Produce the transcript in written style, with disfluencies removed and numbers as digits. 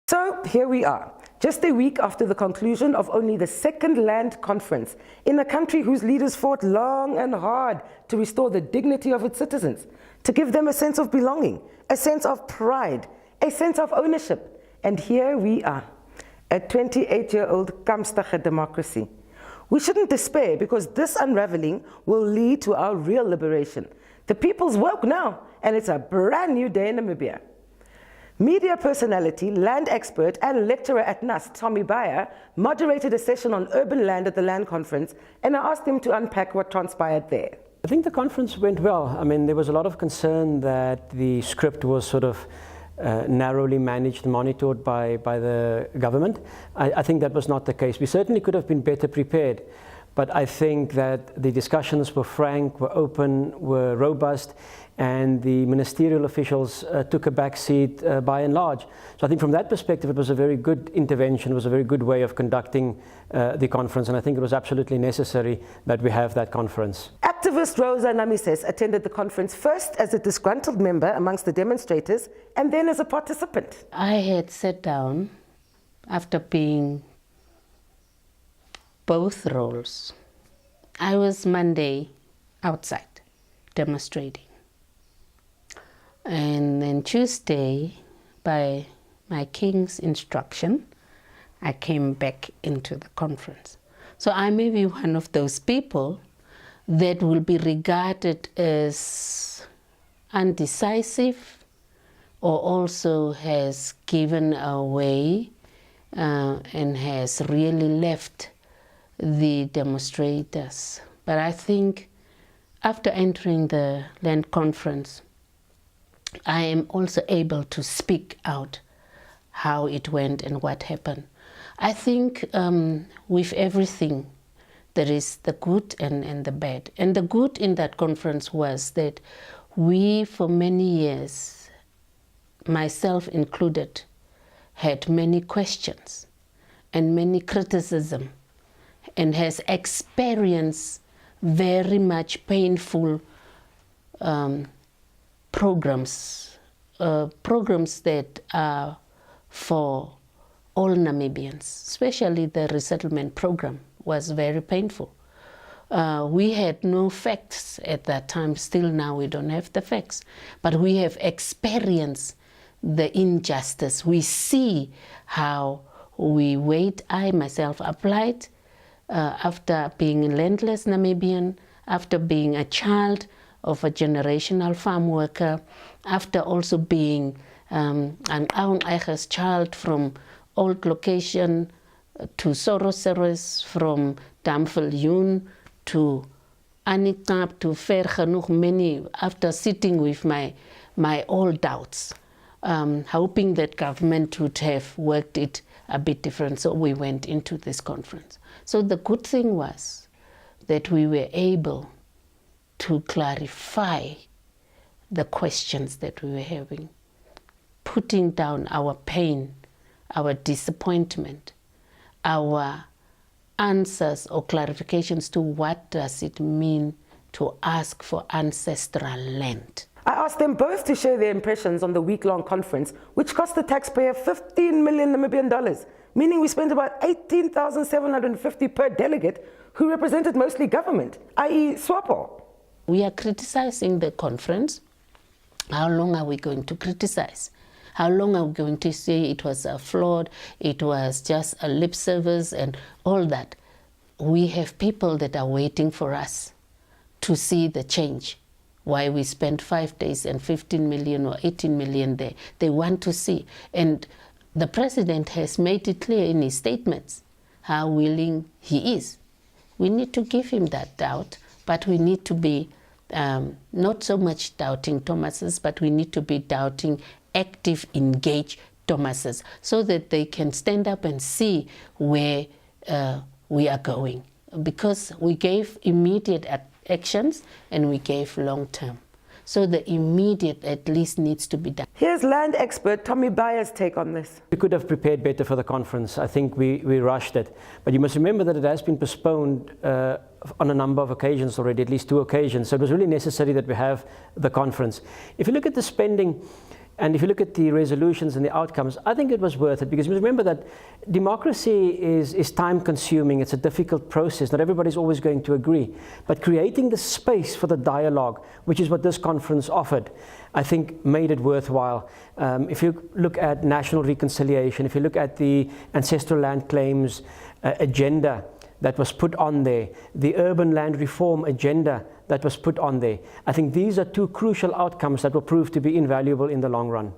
So here we are, just a week after the conclusion of only the second land conference in a country whose leaders fought long and hard to restore the dignity of its citizens, to give them a sense of belonging, a sense of pride, a sense of ownership. And here we are, a 28-year-old Kamstige democracy. We shouldn't despair, because this unraveling will lead to our real liberation. The people's woke now, and it's a brand new day in Namibia. Media personality, land expert, and lecturer at NUS, Tommy Bayer, moderated a session on urban land at the land conference, and I asked him to unpack what transpired there. I think the conference went well. I mean, there was a lot of concern that the script was sort of narrowly managed and monitored by the government. I think that was not the case. We certainly could have been better prepared, but I think that the discussions were frank, were open, were robust, and the ministerial officials took a back seat by and large. So I think from that perspective it was a very good intervention, it was a very good way of conducting the conference, and I think it was absolutely necessary that we have that conference. Activist Rosa Namises attended the conference first as a disgruntled member amongst the demonstrators and then as a participant. I had sat down after being both roles. I was Monday outside demonstrating. And then Tuesday, by my king's instruction, I came back into the conference. So I may be one of those people that will be regarded as undecisive, or also has given away and has really left the demonstrators. But I think after entering the land conference, I am also able to speak out how it went and what happened. I think with everything, there is the good and the bad. And the good in that conference was that we, for many years, myself included, had many questions and many criticism, and has experienced very much painful programs that are for all Namibians, especially the resettlement program was very painful. We had no facts at that time, still now we don't have the facts, but we have experienced the injustice. We see how we wait. I myself applied after being a landless Namibian, after being a child of a generational farm worker, after also being an own eigen child from old location to Soros, from Damviljoen to Anikap to Ver Genoeg, many, after sitting with my old doubts, hoping that government would have worked it a bit different. So we went into this conference. So the good thing was that we were able to clarify the questions that we were having, putting down our pain, our disappointment, our answers or clarifications to what does it mean to ask for ancestral land. I asked them both to share their impressions on the week-long conference, which cost the taxpayer 15 million Namibian dollars, meaning we spent about 18,750 per delegate who represented mostly government, i.e. SWAPO. We are criticizing the conference. How long are we going to criticize? How long are we going to say it was a flawed, it was just a lip service and all that? We have people that are waiting for us to see the change. Why we spent 5 days and 15 million or 18 million there. They want to see. And the president has made it clear in his statements how willing he is. We need to give him that doubt, but we need to be not so much doubting Thomases, but we need to be doubting active, engaged Thomases, so that they can stand up and see where we are going. Because we gave immediate actions and we gave long-term. So the immediate at least needs to be done. Here's land expert Tommy Bayer's take on this. We could have prepared better for the conference. I think we rushed it. But you must remember that it has been postponed on a number of occasions already, at least 2 occasions. So it was really necessary that we have the conference. If you look at the spending, And if you look at the resolutions and the outcomes, I think it was worth it, because remember that democracy is time consuming. It's a difficult process. Not everybody's always going to agree. But creating the space for the dialogue, which is what this conference offered, I think made it worthwhile. If you look at national reconciliation, if you look at the ancestral land claims agenda that was put on there, the urban land reform agenda that was put on there, I think these are two crucial outcomes that will prove to be invaluable in the long run.